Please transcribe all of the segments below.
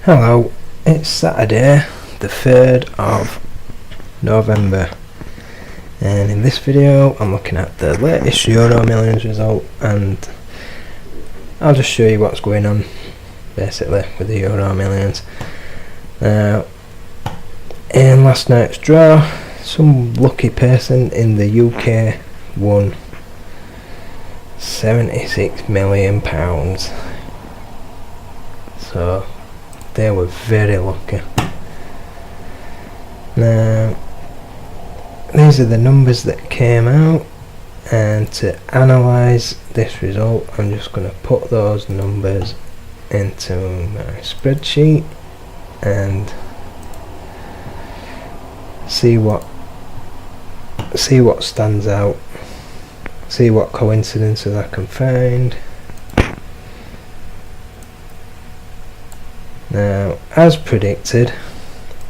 Hello, it's Saturday the 3rd of November, and in this video I'm looking at the latest EuroMillions result, and I'll just show you what's going on basically with the EuroMillions. Now, in last night's draw, some lucky person in the UK won £76 million, so they were very lucky. Now, these are the numbers that came out, and to analyse this result I'm just going to put those numbers into my spreadsheet and see what stands out, see what coincidences I can find. Now, as predicted,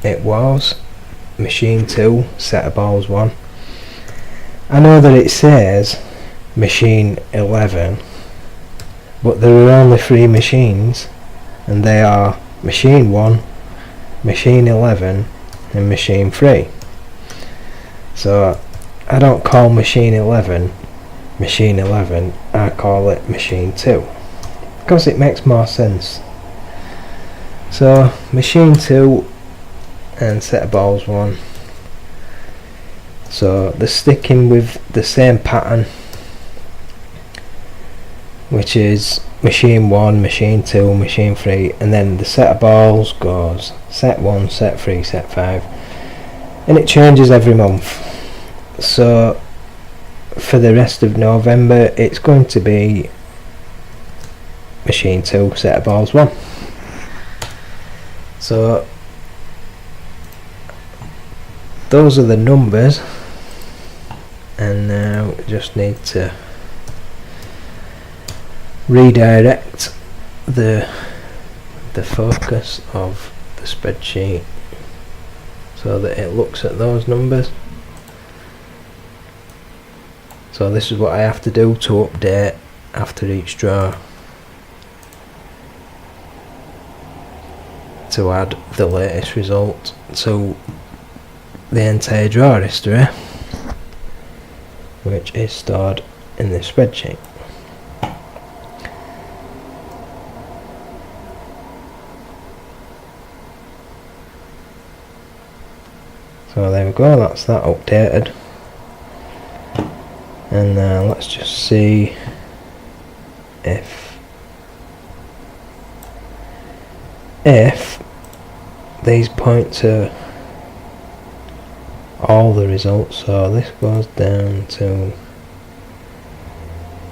it was machine 2, set of balls 1. I know that it says machine 11, but there are only 3 machines, and they are machine 1, machine 11 and machine 3. So I don't call machine 11, I call it machine 2, because it makes more sense. So machine 2 and set of balls 1, so they're sticking with the same pattern, which is machine 1, machine 2, machine 3, and then the set of balls goes set 1, set 3, set 5, and it changes every month. So for the rest of November it's going to be machine 2, set of balls 1. So those are the numbers, and now we just need to redirect the focus of the spreadsheet so that it looks at those numbers. So this is what I have to do to update after each draw, to add the latest result to the entire draw history, which is stored in this spreadsheet. So there we go, that's that updated. And now let's just see if these point to all the results. So this goes down to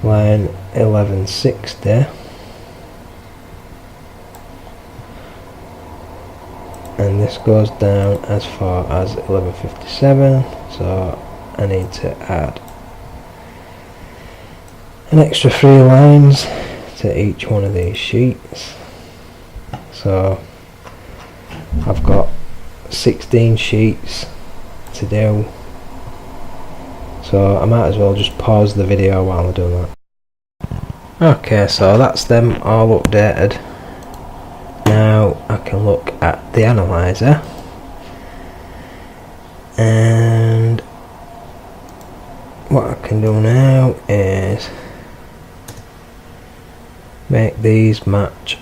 line 1160, and this goes down as far as 1157, so I need to add an extra 3 lines to each one of these sheets. So I've got 16 sheets to do, so I might as well just pause the video while I do that. Okay, so that's them all updated. Now I can look at the analyzer, and what I can do now is make these match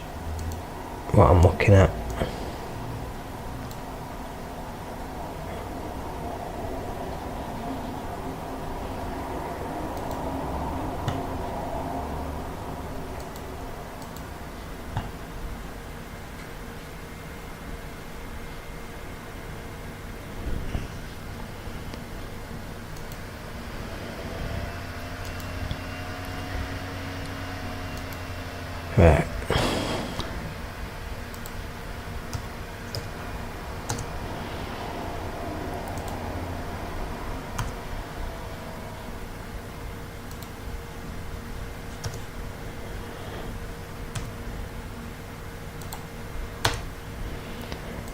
what I'm looking at. Right.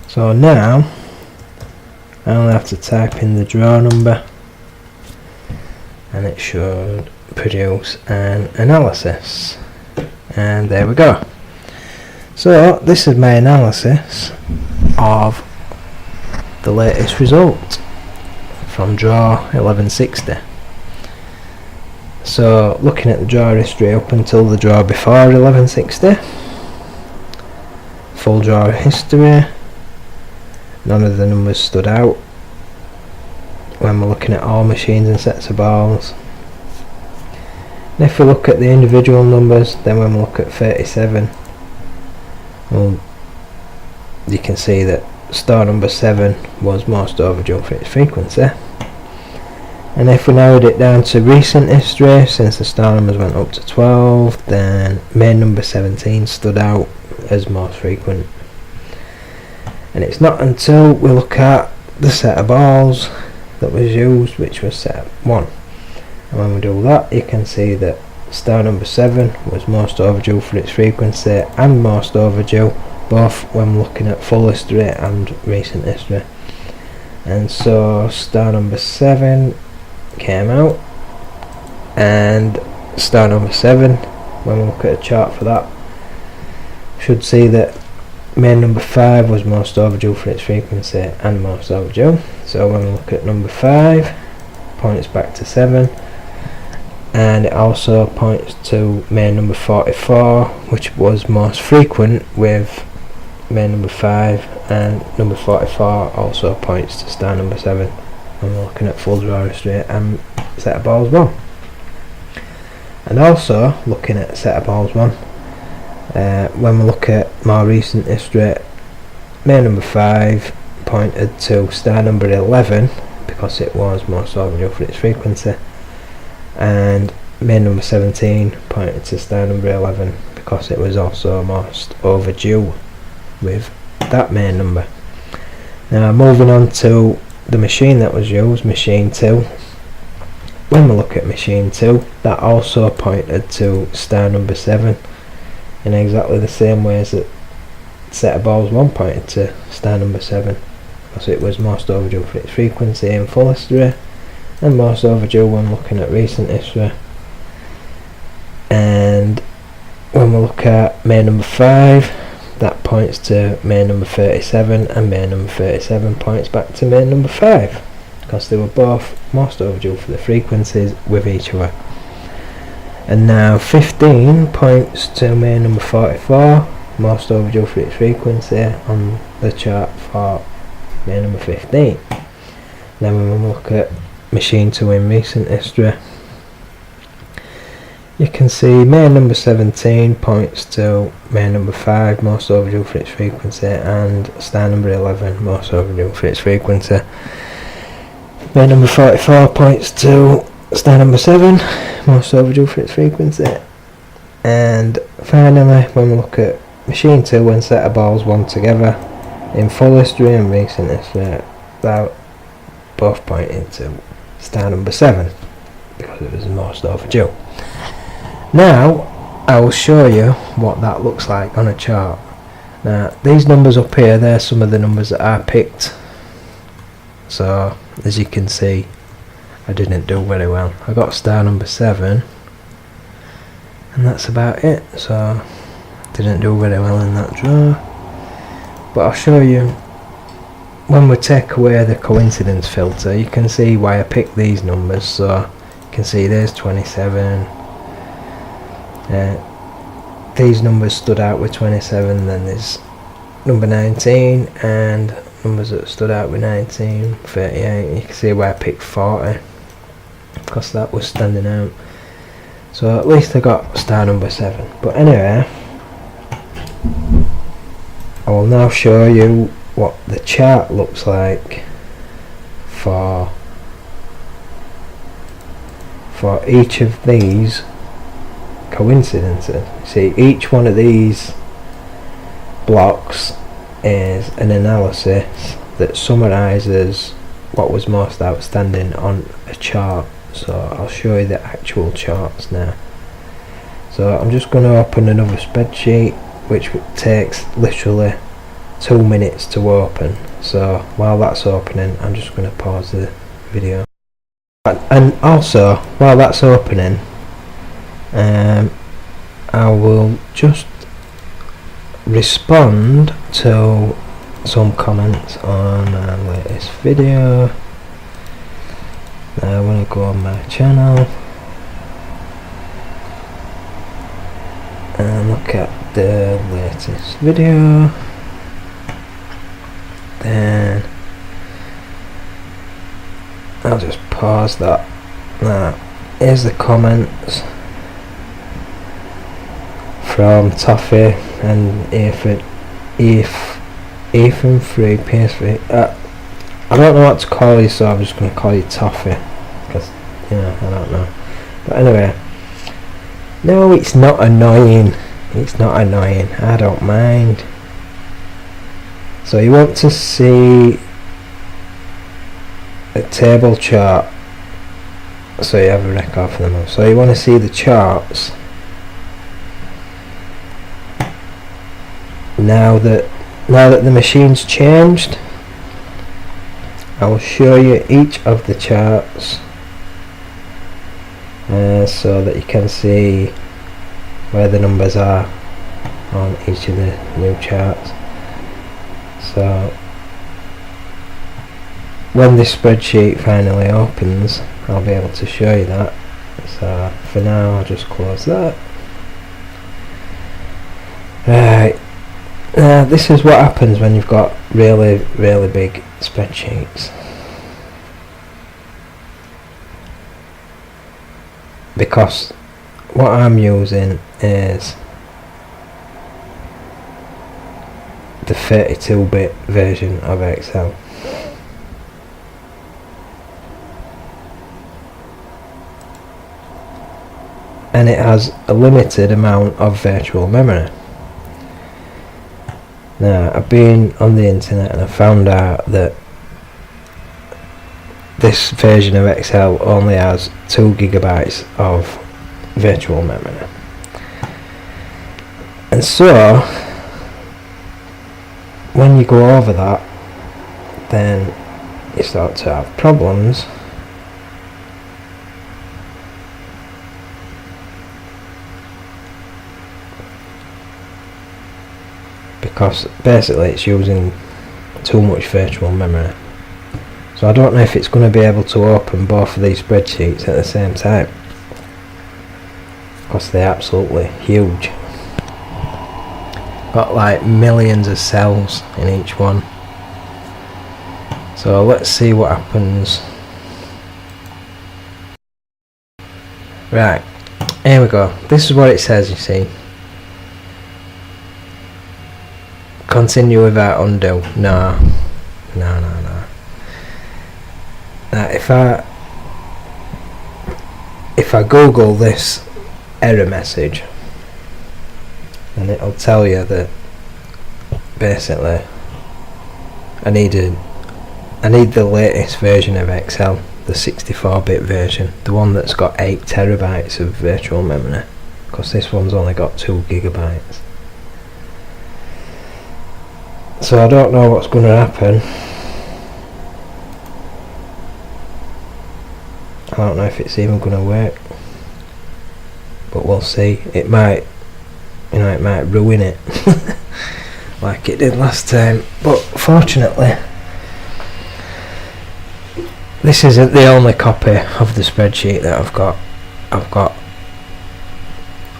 So now I only have to type in the draw number and it should produce an analysis, and there we go. So this is my analysis of the latest result from draw 1160. So looking at the draw history up until the draw before 1160, full draw history, none of the numbers stood out when we're looking at all machines and sets of balls. And if we look at the individual numbers, then when we look at 37, well, you can see that star number 7 was most overdue for its frequency. And if we narrowed it down to recent history, since the star numbers went up to 12, then main number 17 stood out as most frequent. And it's not until we look at the set of balls that was used, which was set 1. And when we do that, you can see that star number 7 was most overdue for its frequency and most overdue, both when looking at full history and recent history. And so star number 7 came out, and star number 7, when we look at a chart for that, should see that main number 5 was most overdue for its frequency and most overdue. So when we look at number 5, points back to 7, and it also points to main number 44, which was most frequent with main number 5, and number 44 also points to star number 7 when we're looking at full draw history and set of balls 1. And also looking at set of balls 1, when we look at more recent history, main number 5 pointed to star number 11 because it was most overdue for its frequency, and main number 17 pointed to star number 11 because it was also most overdue with that main number. Now moving on to the machine that was used, machine 2. When we look at machine 2, that also pointed to star number 7 in exactly the same way as that set of balls 1 pointed to star number 7, because it was most overdue for its frequency in full history and most overdue when looking at recent history. And when we look at main number 5, that points to main number 37, and main number 37 points back to main number 5 because they were both most overdue for the frequencies with each other. And now 15 points to main number 44, most overdue for its frequency on the chart for main number 15. Then when we look at machine 2 in recent history, you can see main number 17 points to main number 5, most overdue for its frequency, and star number 11, most overdue for its frequency. Main number 44 points to star number 7, most overdue for its frequency. And finally, when we look at machine 2 and set of balls 1 together, in full history and recent history, that both pointing to star number 7 because it was the most overdue. Now I will show you what that looks like on a chart. Now these numbers up here, they're some of the numbers that I picked. So as you can see, I didn't do very well. I got star number 7 and that's about it. So didn't do very well in that draw. But I'll show you when we take away the coincidence filter, you can see why I picked these numbers. So you can see there's 27. These numbers stood out with 27, then there's number 19 and numbers that stood out with 19, 38. You can see why I picked 40 because that was standing out. So at least I got star number 7. But anyway, I will now show you what the chart looks like for each of these coincidences. See, each one of these blocks is an analysis that summarizes what was most outstanding on a chart. So I'll show you the actual charts now. So I'm just going to open another spreadsheet, which takes literally 2 minutes to open. So while that's opening, I'm just going to pause the video. And also, while that's opening, I will just respond to some comments on my latest video. Now I want to go on my channel and look at the latest video. Then I'll just pause that. Now here's the comments from Toffee and Ethan 3 PS3. I don't know what to call you, so I'm just going to call you Toffee, because, you know, I don't know. But anyway, no, it's not annoying. It's not annoying. I don't mind. So you want to see a table chart, so you have a record for them all. So you want to see the charts now that the machine's changed. I will show you each of the charts so that you can see where the numbers are on each of the new charts. So when this spreadsheet finally opens, I'll be able to show you that. So for now I'll just close that. Right, now this is what happens when you've got really big spreadsheets, because what I'm using is the 32-bit version of Excel. And it has a limited amount of virtual memory. Now, I've been on the internet and I found out that this version of Excel only has 2 gigabytes of virtual memory. And so, when you go over that, then you start to have problems. Because basically it's using too much virtual memory. So I don't know if it's going to be able to open both of these spreadsheets at the same time, because they're absolutely huge. Got like millions of cells in each one. So let's see what happens. Right, here we go. This is what it says, you see. Continue without undo. No. Now if I Google this error message, then it'll tell you that basically I need the latest version of Excel, the 64-bit version, the one that's got 8 terabytes of virtual memory, because this one's only got 2 gigabytes. So I don't know what's going to happen. I don't know if it's even going to work, but we'll see. It might, it might ruin it like it did last time. But fortunately, this isn't the only copy of the spreadsheet that I've got. I've got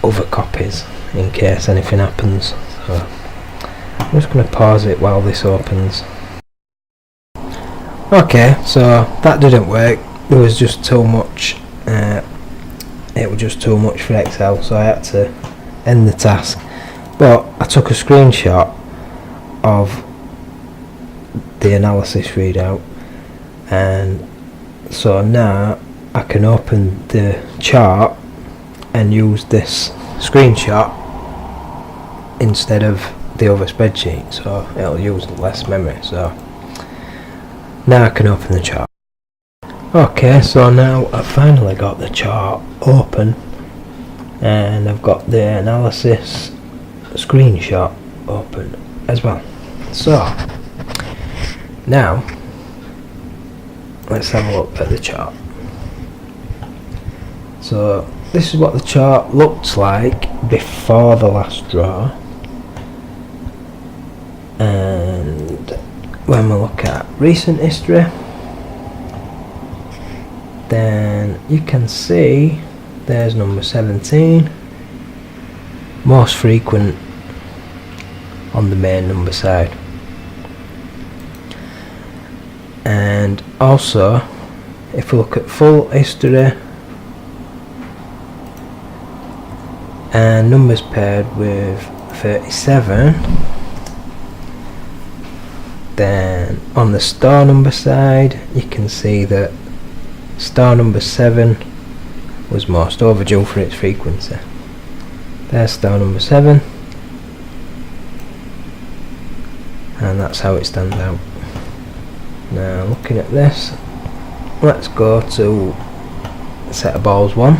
other copies in case anything happens. So I'm just going to pause it while this opens. Okay, so that didn't work. There was just too much. It was just too much for Excel, so I had to end the task. But I took a screenshot of the analysis readout, and so now I can open the chart and use this screenshot instead of the other spreadsheet, so it'll use less memory. So now I can open the chart. Okay, so now I've finally got the chart open, and I've got the analysis screenshot open as well. So now let's have a look at the chart. So this is what the chart looked like before the last draw, when we look at recent history, then you can see there's number 17, most frequent on the main number side. And also, if we look at full history and numbers paired with 37, then on the star number side you can see that star number 7 was most overdue for its frequency. There's star number 7, and that's how it stands out. Now looking at this, let's go to set of balls 1.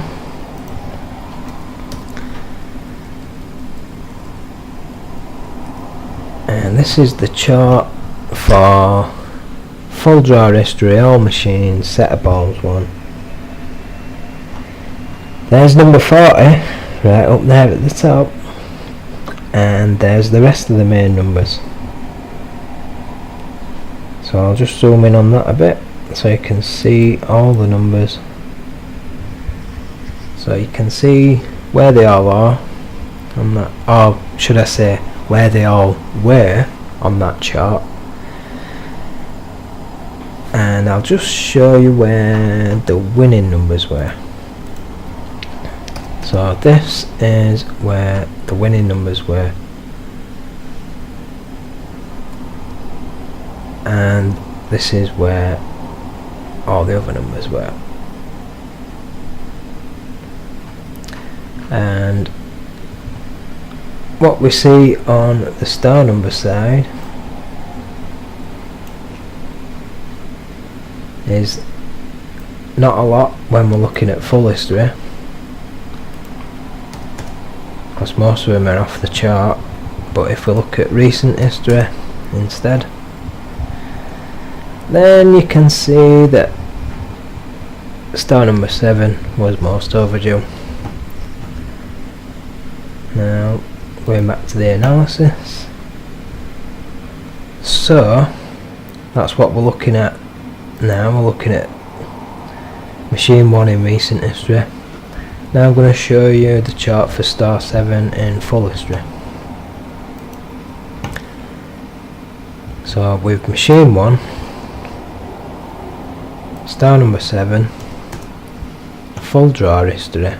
And this is the chart for full draw history, all machines, set of balls 1. There's number 40 right up there at the top, and there's the rest of the main numbers. So I'll just zoom in on that a bit so you can see all the numbers. So you can see where they all are on that, or should I say where they all were on that chart. And I'll just show you where the winning numbers were. So this is where the winning numbers were, and this is where all the other numbers were. And what we see on the star number side is not a lot when we're looking at full history, because most of them are off the chart. But if we look at recent history instead, then you can see that star number 7 was most overdue. Now going back to the analysis, so that's what we're looking at now. We're looking at machine 1 in recent history. Now I'm going to show you the chart for star 7 in full history. So with machine 1, star number 7, full draw history,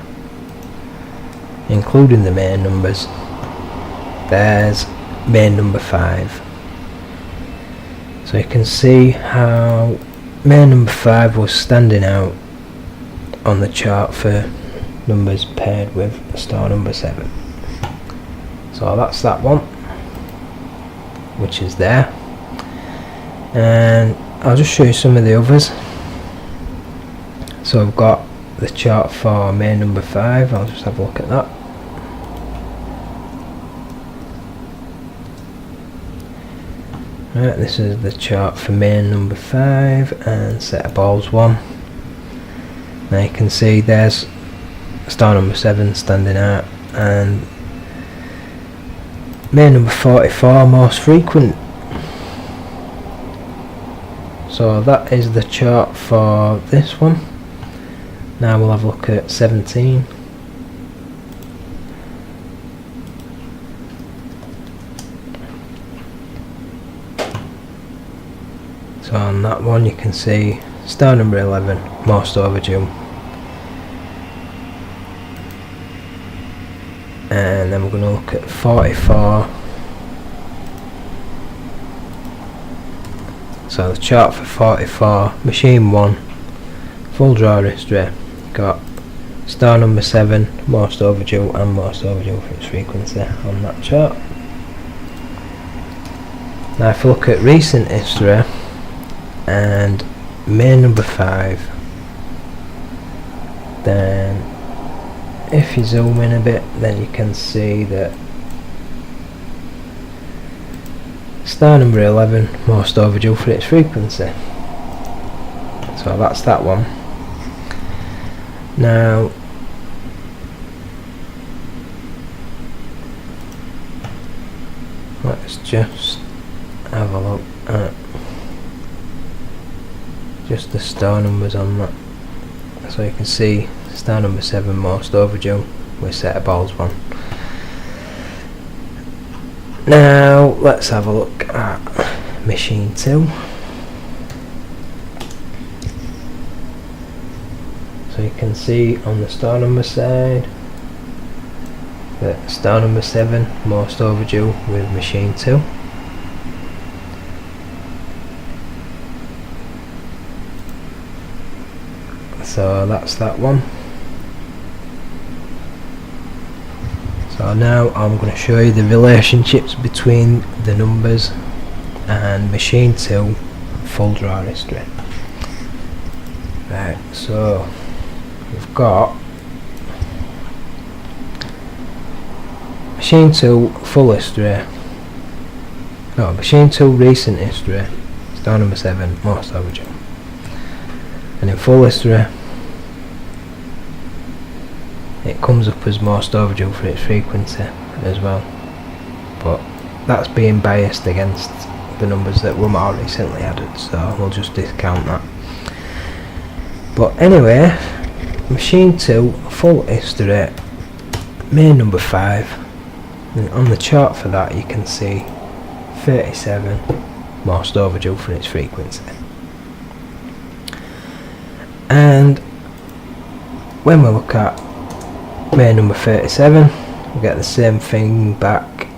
including the main numbers, there's main number 5. So you can see how main number 5 was standing out on the chart for numbers paired with star number 7. So that's that one, which is there. And I'll just show you some of the others. So I've got the chart for main number 5, I'll just have a look at that. Right, this is the chart for main number 5 and set of balls 1. Now you can see there's star number 7 standing out, and main number 44 most frequent. So that is the chart for this one. Now we'll have a look at 17. So on that one you can see star number 11 most overdue, and then we're going to look at 44. So the chart for 44, machine 1, full draw history, got star number 7 most overdue and most overdue for its frequency on that chart. Now if we look at recent history and main number 5, then if you zoom in a bit, then you can see that star number 11 most overdue for its frequency. So that's that one. Now let's just have a look at just the star numbers on that. So you can see star number 7 most overdue with set of balls 1. Now let's have a look at machine 2. So you can see on the star number side that star number 7 most overdue with machine 2. So that's that one. So now I'm going to show you the relationships between the numbers and machine 2 full draw history. Right, so we've got machine 2 full history, machine 2 recent history, star number 7 most overdue, and in full history it comes up as most overdue for its frequency as well, but that's being biased against the numbers that were more recently added, so we'll just discount that. But anyway, machine 2 full history, main number 5, and on the chart for that you can see 37 most overdue for its frequency. And when we look at main number 37, we get the same thing back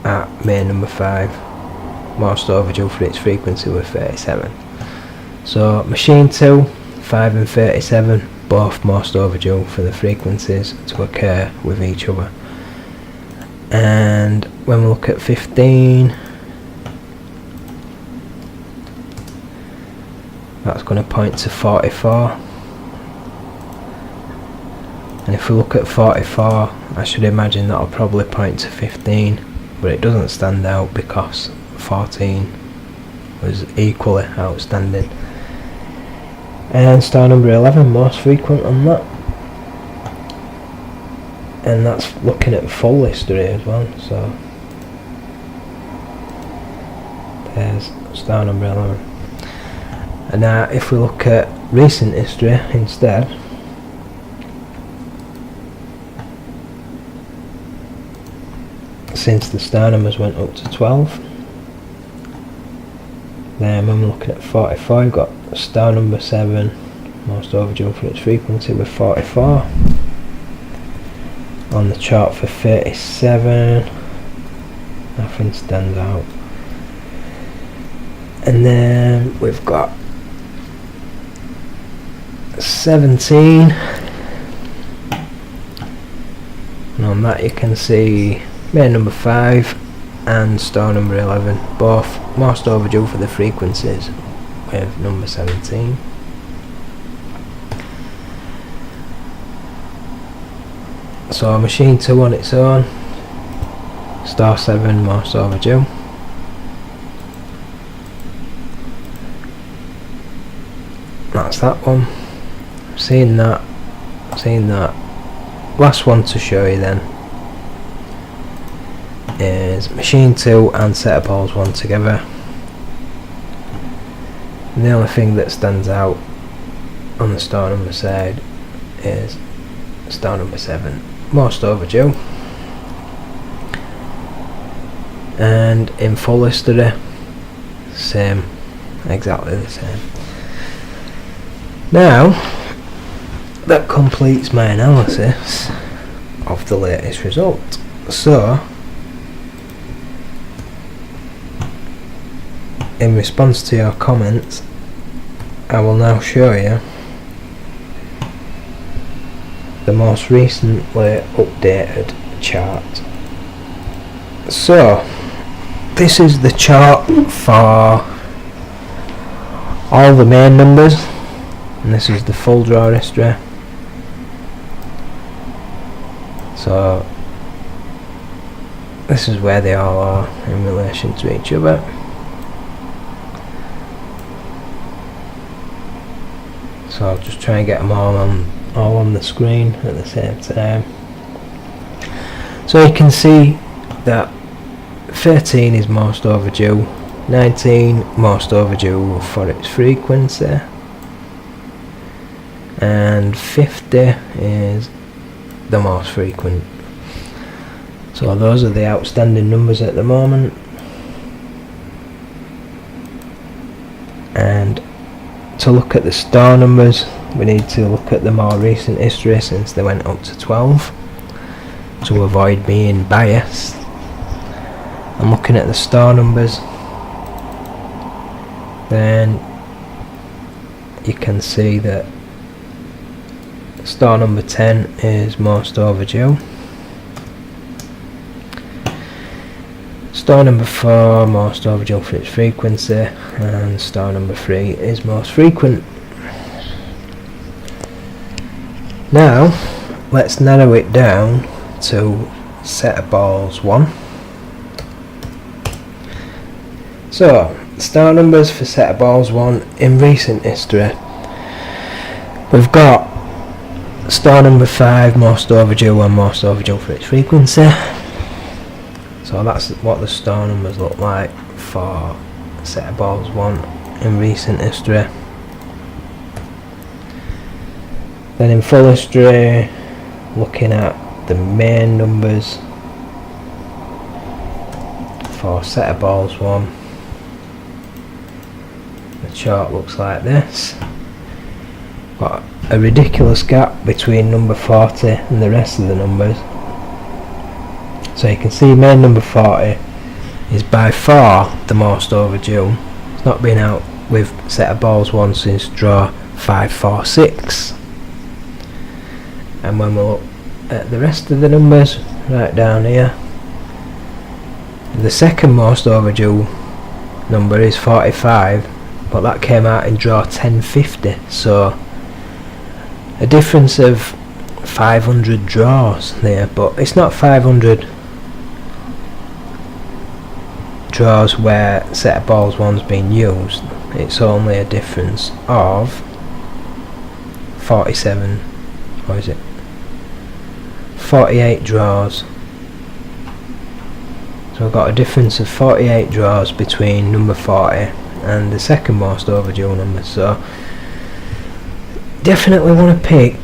at main number 5, most overdue for its frequency with 37. So machine 2, 5 and 37 both most overdue for the frequencies to occur with each other. And when we look at 15, that's going to point to 44. And if we look at 44, I should imagine that'll probably point to 15, but it doesn't stand out because 14 was equally outstanding. And star number 11 most frequent on that, and that's looking at full history as well. So there's star number 11. And now if we look at recent history instead, since the star numbers went up to 12, then when we're looking at 44, you've got star number 7 most overdue for its frequency with 44. On the chart for 37, nothing stands out. And then we've got 17, and on that you can see main number 5 and star number 11 both most overdue for the frequencies with number 17. So machine 2 on its own, star 7 most overdue. That's that one. Seen that. Last one to show you then is machine 2 and set of balls 1 together. And the only thing that stands out on the star number side is star number 7 most overdue, and in full history same, exactly the same. Now that completes my analysis of the latest result. So in response to your comments, I will now show you the most recently updated chart. So this is the chart for all the main numbers, and this is the full draw history. So this is where they all are in relation to each other. So I'll just try and get them all on the screen at the same time. So you can see that 13 is most overdue, 19 most overdue for its frequency, and 50 is the most frequent. So those are the outstanding numbers at the moment. And to look at the star numbers, we need to look at the more recent history since they went up to 12 to avoid being biased. I'm looking at the star numbers, then you can see that star number 10 is most overdue, star number 4 most overdue for its frequency, and star number 3 is most frequent. Now let's narrow it down to set of balls 1. So star numbers for set of balls 1 in recent history, we've got star number 5 most overdue and most overdue for its frequency. So that's what the star numbers look like for set of balls 1 in recent history. Then in full history, looking at the main numbers for set of balls 1, the chart looks like this. Got a ridiculous gap between number 40 and the rest of the numbers. So you can see main number 40 is by far the most overdue. It's not been out with set of balls 1 since draw 546. And when we look at the rest of the numbers right down here, the second most overdue number is 45, but that came out in draw 1050, so a difference of 500 draws there, but it's not 500 draws where set of balls 1's been used, it's only a difference of 47, or is it 48 draws. So we've got a difference of 48 draws between number 40 and the second most overdue number, so definitely want to pick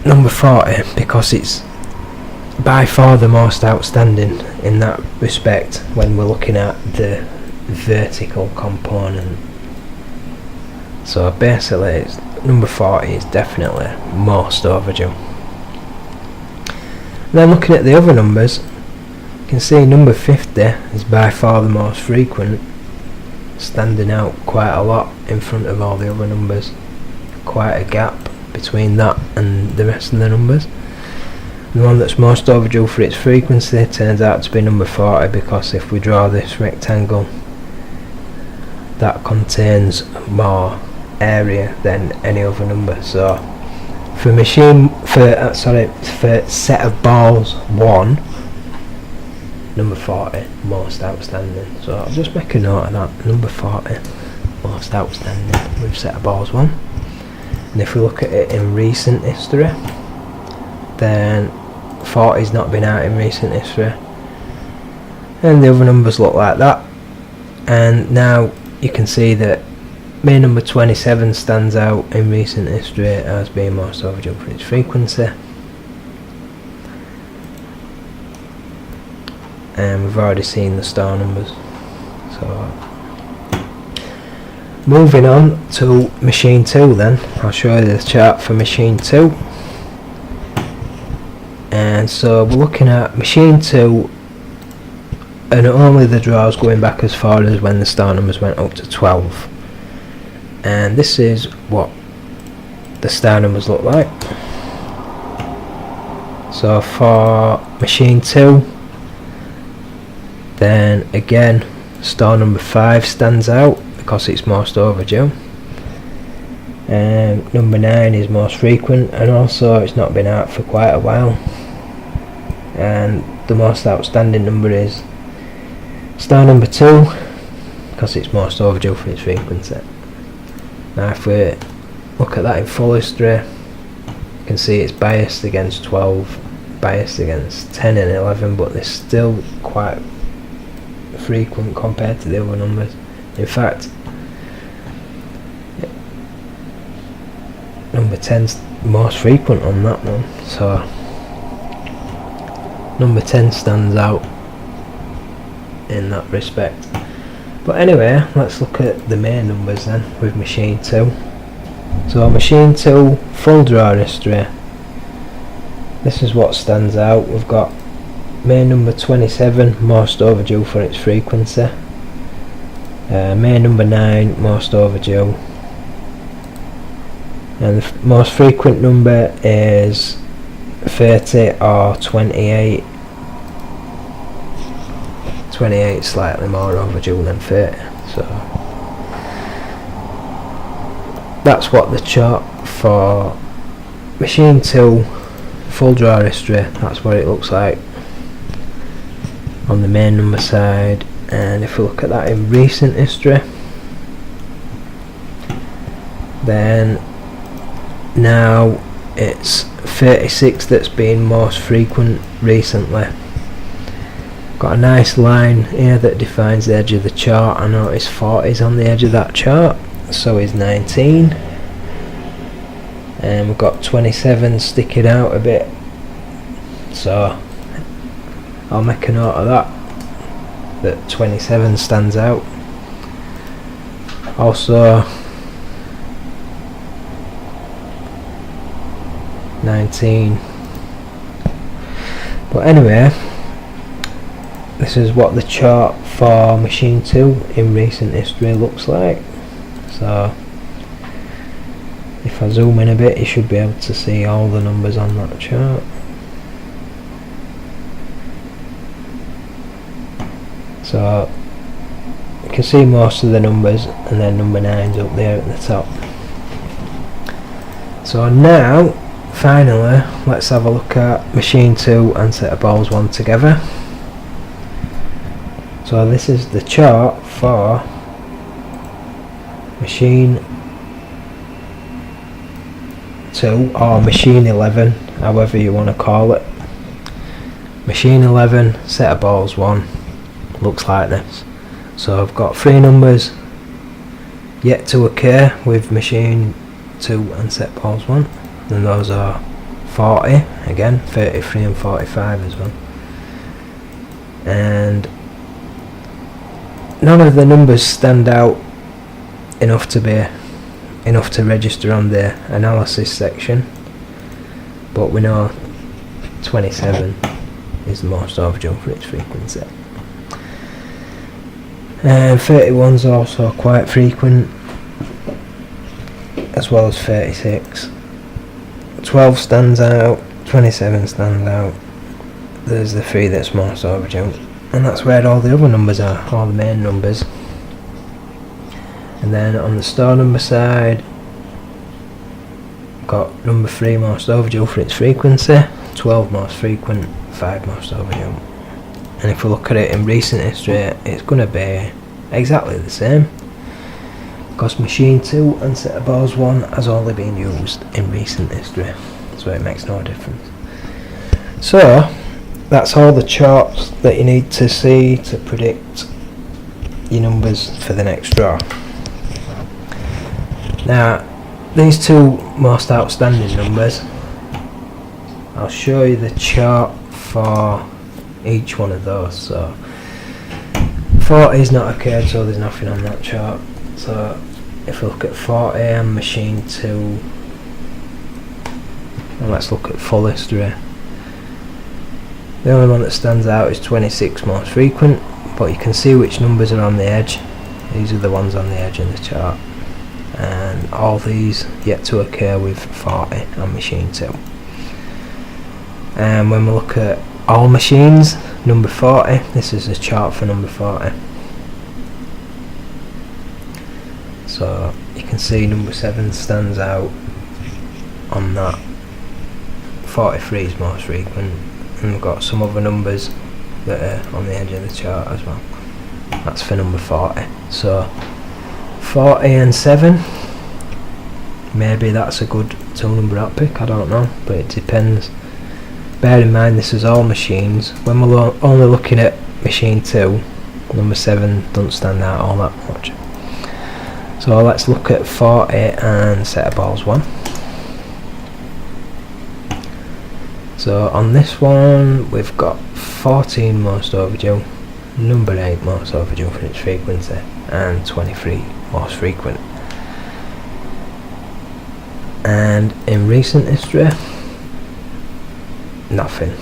number 40 because it's by far the most outstanding in that respect when we're looking at the vertical component. So basically it's number 40 is definitely most overdue. Then looking at the other numbers, you can see number 50 is by far the most frequent, standing out quite a lot in front of all the other numbers. Quite a gap between that and the rest of the numbers. The one that's most overdue for its frequency turns out to be number 40, because if we draw this rectangle, that contains more area than any other number. So for set of balls 1, number 40 most outstanding. So I'll just make a note of that, number 40 most outstanding with set of balls 1. And if we look at it in recent history, then 40's not been out in recent history, and the other numbers look like that. And now you can see that main number 27 stands out in recent history as being most overdue for its frequency, and we've already seen the star numbers. So moving on to machine 2 then, I'll show you the chart for machine 2. And so we're looking at machine 2, and only the draws going back as far as when the star numbers went up to 12. And this is what the star numbers look like. So for machine 2, then again star number 5 stands out because it's most overdue. Number 9 is most frequent, and also it's not been out for quite a while. And the most outstanding number is star number 2 because it's most overdue for its frequency. Now if we look at that in full history, you can see it's biased against 12, biased against 10 and 11, but there's still quite frequent compared to the other numbers. In fact, number 10's most frequent on that one, so number 10 stands out in that respect. But anyway, let's look at the main numbers then with machine 2. So machine 2 full draw history, this is what stands out. We've got main number 27 most overdue for its frequency, main number 9 most overdue, and the most frequent number is 30 or 28. 28 slightly more overdue than 30, so that's what the chart for machine 2 full draw history, that's what it looks like on the main number side. And if we look at that in recent history, then now it's 36 that's been most frequent recently. Got a nice line here that defines the edge of the chart. I notice 40 is on the edge of that chart, so is 19, and we've got 27 sticking out a bit, so I'll make a note of that 27 stands out. Also 19. But anyway, this is what the chart for machine 2 in recent history looks like. So if I zoom in a bit, you should be able to see all the numbers on that chart. So you can see most of the numbers, and then number 9's up there at the top. So now finally let's have a look at machine 2 and set of balls 1 together. So this is the chart for machine 2 or machine 11, however you want to call it. Machine 11 set of balls 1 looks like this. So I've got 3 numbers yet to occur with machine 2 and set balls 1, and those are 40 again, 33 and 45 as well. And none of the numbers stand out enough to register on the analysis section, but we know 27 is the most overdue for its frequency, and 31's also quite frequent, as well as 36. 12 stands out, 27 stands out. There's the 3 that's most overdue, and that's where all the other numbers are, all the main numbers. And then on the store number side, got number 3 most overdue for its frequency, 12 most frequent, 5 most overdue. And if we look at it in recent history, it's going to be exactly the same, because machine 2 and set of balls 1 has only been used in recent history, so it makes no difference. So that's all the charts that you need to see to predict your numbers for the next draw. Now these 2 most outstanding numbers, I'll show you the chart for each one of those. So 40 is not occurred, so there's nothing on that chart. So if we look at 40 and machine 2, and let's look at full history, the only one that stands out is 26 most frequent, but you can see which numbers are on the edge. These are the ones on the edge in the chart, and all these yet to occur with 40 and machine 2. And when we look at all machines, number 40, this is the chart for number 40. So you can see number 7 stands out on that. 43 is most frequent, and we've got some other numbers that are on the edge of the chart as well. That's for number 40. So 40 and 7, maybe that's a good 2 number out pick, I don't know, but it depends. Bear in mind this is all machines. When we're only looking at machine 2, Number 7 doesn't stand out all that much. So let's look at 40 and set of balls 1. So on this one we've got 14 most overdue, number 8 most overdue for its frequency, and 23 most frequent. And in recent history, nothing,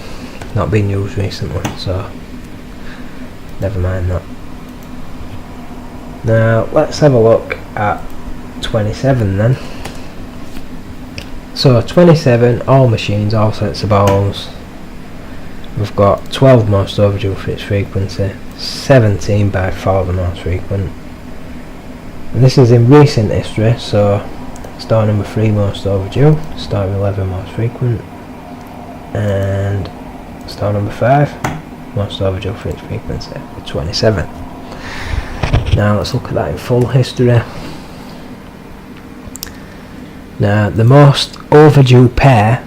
not been used recently, so never mind that. Now let's have a look at 27 then. So 27, all machines, all sets of balls. We've got 12 most overdue for its frequency, 17 by far the most frequent. And this is in recent history, so star number 3 most overdue, star 11 most frequent, and star number 5 most overdue for its frequency, 27. Now let's look at that in full history. Now the most overdue pair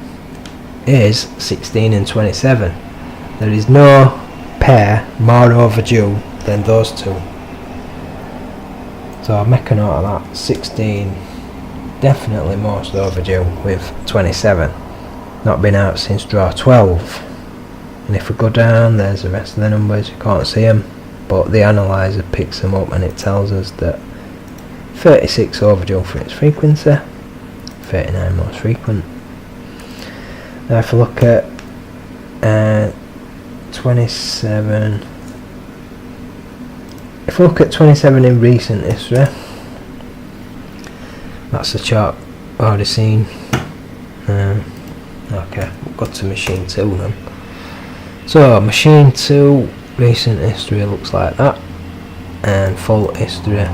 is 16 and 27. There is no pair more overdue than those two. So I'll make a note of that. 16 definitely most overdue, with 27 not been out since draw 12. And if we go down, there's the rest of the numbers. You can't see them, but the analyzer picks them up and it tells us that 36 overdue for its frequency, 39 most frequent. Now if we look at 27, if we look at 27 in recent history, that's the chart already seen. Okay, we'll go to machine 2 then. So machine 2 recent history looks like that, and full history.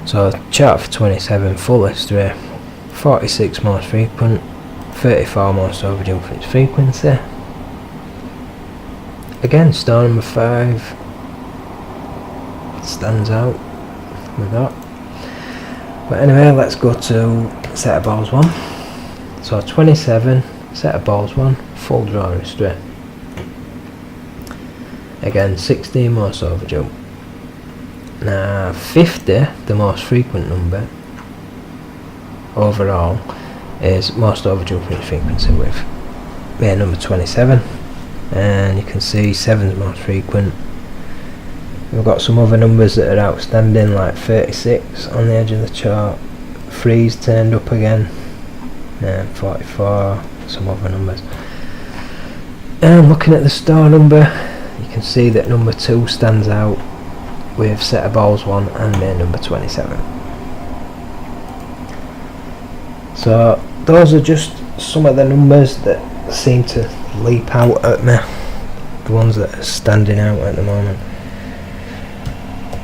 So chart for 27, full history, 46 most frequent, 34 most overdue for its frequency. Again, star number 5 stands out with that. But anyway, let's go to set of balls 1. So 27, set of balls 1, full draw history. Again, 16 most overdue. Now 50, the most frequent number overall, is most overdue for its frequency, with number 27. And you can see 7's most frequent. We've got some other numbers that are outstanding, like 36 on the edge of the chart. 3's turned up again, and 44, some other numbers. And looking at the star number, you can see that number 2 stands out, with set of balls 1 and number 27. So those are just some of the numbers that seem to leap out at me, the ones that are standing out at the moment.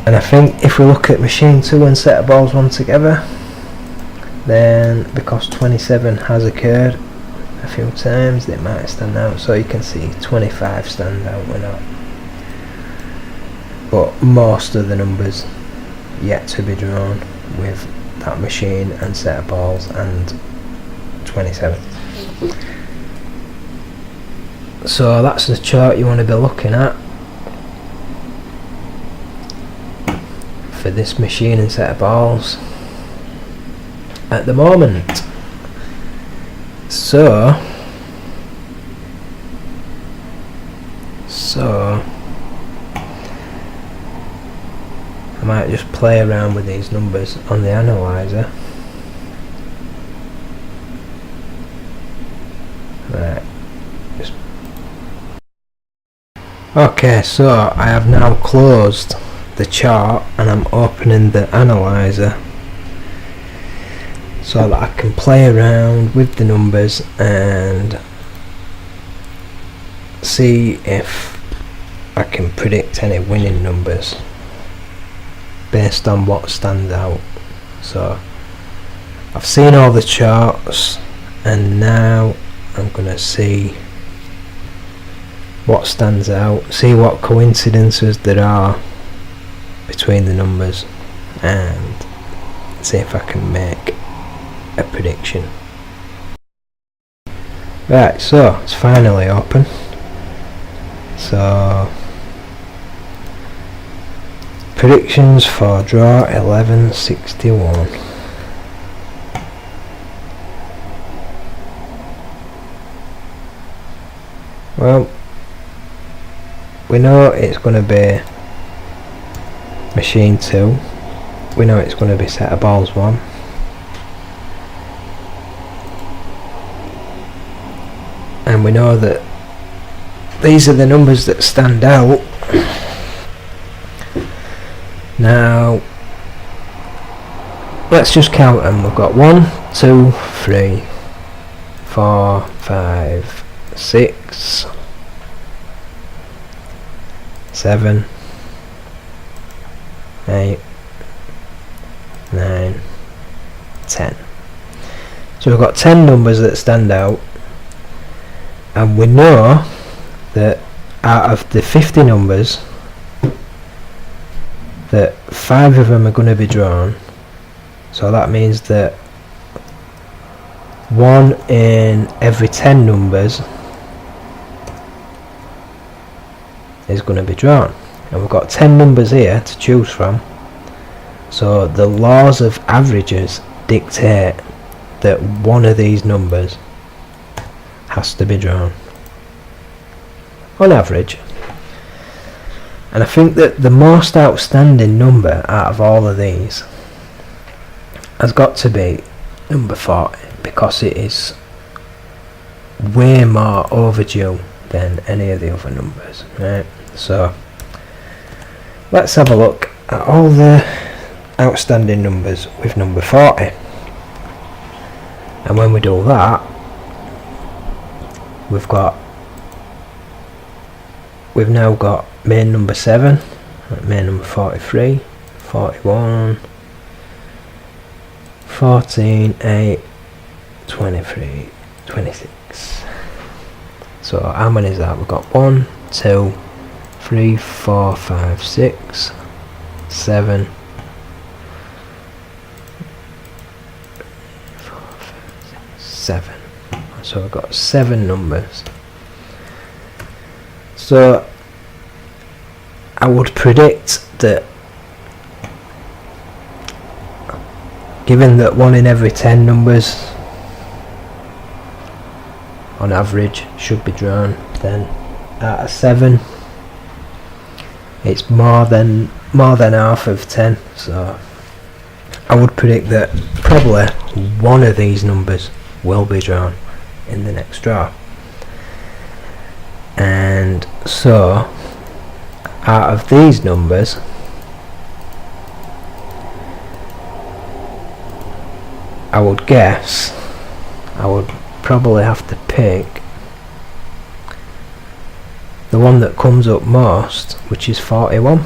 And I think if we look at machine 2 and set of balls 1 together, then because 27 has occurred a few times, it might stand out. So you can see 25 stand out with that. But most of the numbers yet to be drawn with that machine and set of balls and 27. So that's the chart you want to be looking at for this machine and set of balls at the moment. So I might just play around with these numbers on the analyzer. Right. Okay, so I have now closed the chart and I'm opening the analyzer so that I can play around with the numbers and see if I can predict any winning numbers based on what stands out. So I've seen all the charts and now I'm gonna see what stands out, see what coincidences there are between the numbers, and see if I can make a prediction. Right, so it's finally open. So predictions for draw 1161. Well, we know it's going to be machine 2, we know it's going to be set of balls 1, and we know that these are the numbers that stand out. Now let's just count them. We've got 1, 2, 3, 4, 5, 6, 7, 8, 9, 10. So we've got 10 numbers that stand out, and we know that out of the 50 numbers that 5 of them are going to be drawn. So that means that 1 in every 10 numbers is going to be drawn, and we've got 10 numbers here to choose from. So the laws of averages dictate that one of these numbers has to be drawn on average. And I think that the most outstanding number out of all of these has got to be number 40, because it is way more overdue than any of the other numbers, right? So let's have a look at all the outstanding numbers with number 40, and when we do that, we've now got main number 7, main number 43, 41, 14, 8, 23, 26. So how many is that? We've got 1, 2, 3, 4, 5, 6, 7, 7. So we've got 7 numbers. So I would predict that, given that 1 in every 10 numbers on average should be drawn, then out of 7 it's more than half of 10. So I would predict that probably one of these numbers will be drawn in the next draw. And so out of these numbers, I would guess I would probably have to pick the one that comes up most, which is 41.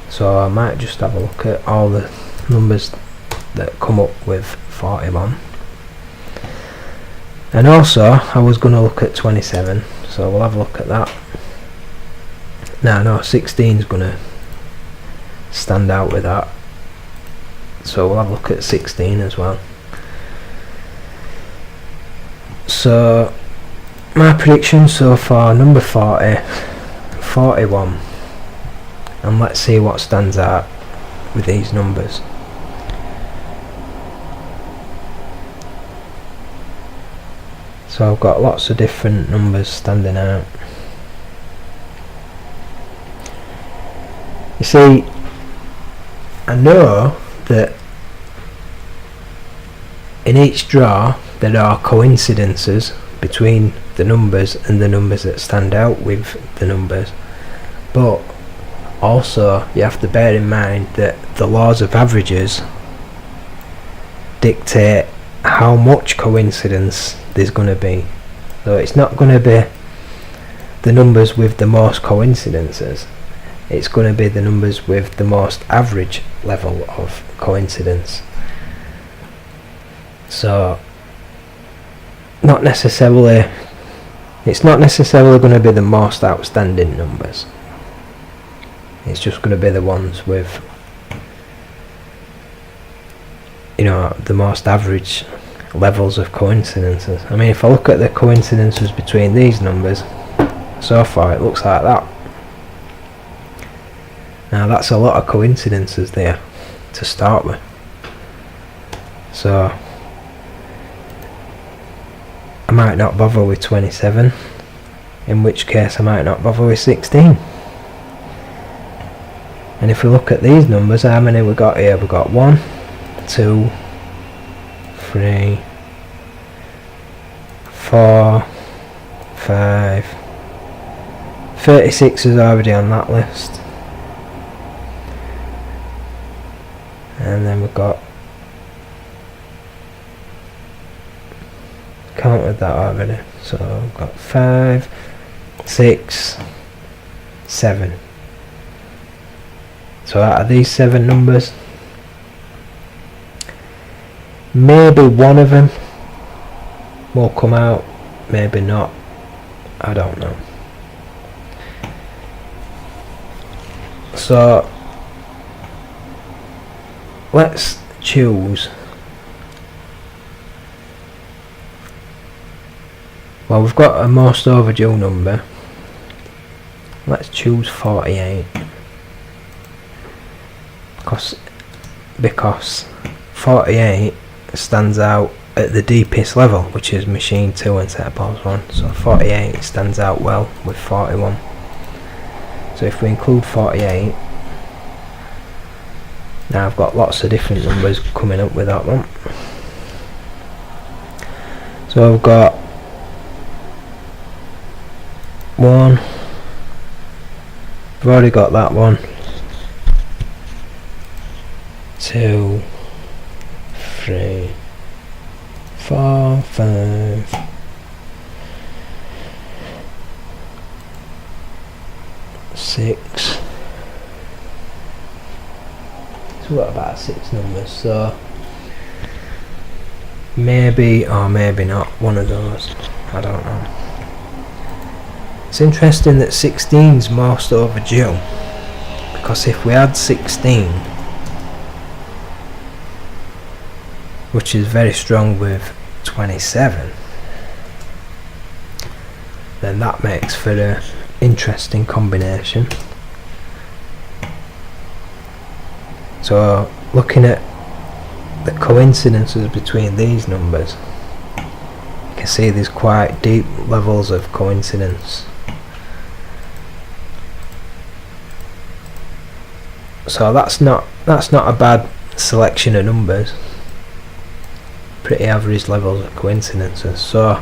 So I might just have a look at all the numbers that come up with 41. And also I was going to look at 27, so we'll have a look at that. No, 16 is going to stand out with that, so we'll have a look at 16 as well. So my prediction so far, number 40, 41, and let's see what stands out with these numbers. So I've got lots of different numbers standing out. You see, I know that in each draw there are coincidences between the numbers and the numbers that stand out with the numbers, but also you have to bear in mind that the laws of averages dictate how much coincidence there's going to be. So it's not going to be the numbers with the most coincidences, it's going to be the numbers with the most average level of coincidence. So it's not necessarily going to be the most outstanding numbers, it's just going to be the ones with, you know, the most average levels of coincidences. I mean, if I look at the coincidences between these numbers, so far it looks like that. Now that's a lot of coincidences there to start with. So I might not bother with 27, in which case I might not bother with 16. And if we look at these numbers, how many we got here? We got 1, 2, 3, 4, 5. 36 is already on that list. And then we've got, counted that already, so we've got 5, 6, 7. So out of these 7 numbers, maybe one of them will come out, maybe not, I don't know. So let's choose, well, we've got a most overdue number. Let's choose 48 because 48 stands out at the deepest level, which is machine 2 and set balls 1. So 48 stands out well with 41. So if we include 48, now I've got lots of different numbers coming up with that one. So I've got 1, I've already got that one, 2, 3, 4, 5, 6. So we've got about 6 numbers, so maybe or maybe not one of those, I don't know. It's interesting that 16's most overdue, because if we add 16, which is very strong with 27, then that makes for an interesting combination. So looking at the coincidences between these numbers, you can see there's quite deep levels of coincidence. So that's not a bad selection of numbers. Pretty average levels of coincidences. So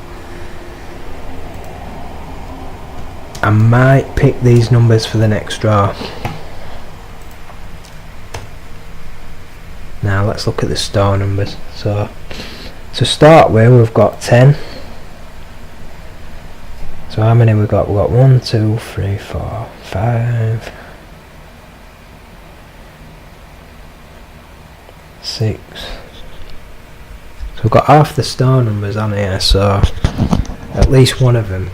I might pick these numbers for the next draw. Now let's look at the star numbers. So to start with, we've got 10. So how many we got? We've got 1, 2, 3, 4, 5, 6. So we've got half the star numbers on here, so at least one of them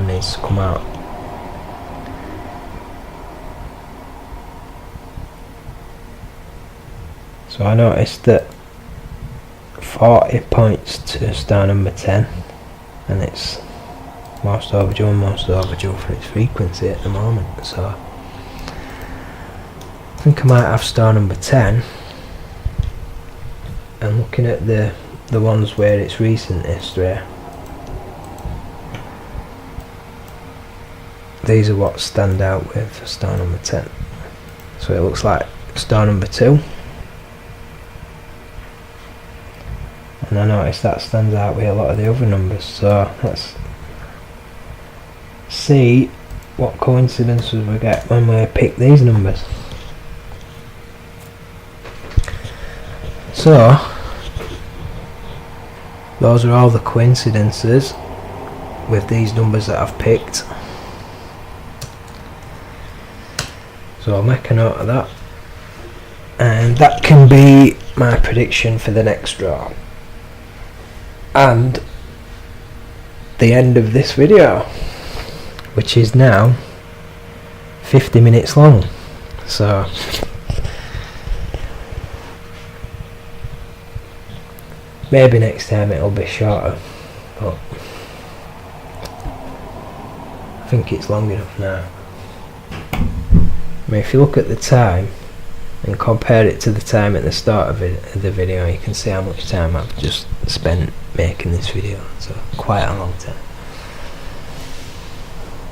needs to come out. So I noticed that 40 points to star number 10, and it's most overdue and most overdue for its frequency at the moment. So I think I might have star number 10, and looking at the ones where it's recent history, these are what stand out with star number 10. So it looks like star number 2, and I noticed that stands out with a lot of the other numbers. So let's see what coincidences we get when we pick these numbers. So those are all the coincidences with these numbers that I've picked. So I'll make a note of that, and that can be my prediction for the next draw and the end of this video, which is now 50 minutes long. So maybe next time it'll be shorter, but I think it's long enough now. I mean, if you look at the time and compare it to the time at the start of the video, you can see how much time I've just spent making this video. So quite a long time.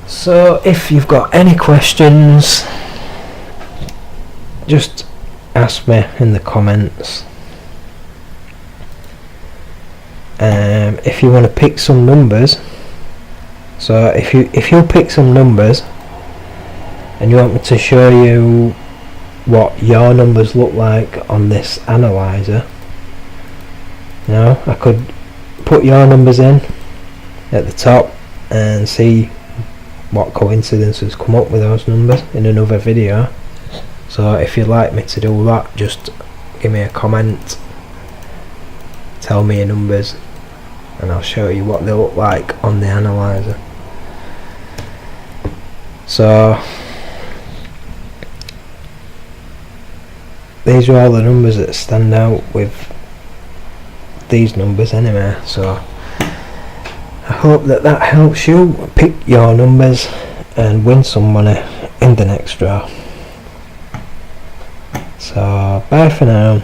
So if you've got any questions, just ask me in the comments. If you want to pick some numbers, so if you pick some numbers and you want me to show you what your numbers look like on this analyzer, you know, I could put your numbers in at the top and see what coincidences come up with those numbers in another video. So if you'd like me to do that, just give me a comment, tell me your numbers, and I'll show you what they look like on the analyzer. So these are all the numbers that stand out with these numbers anyway. So I hope that helps you pick your numbers and win some money in the next draw. So bye for now.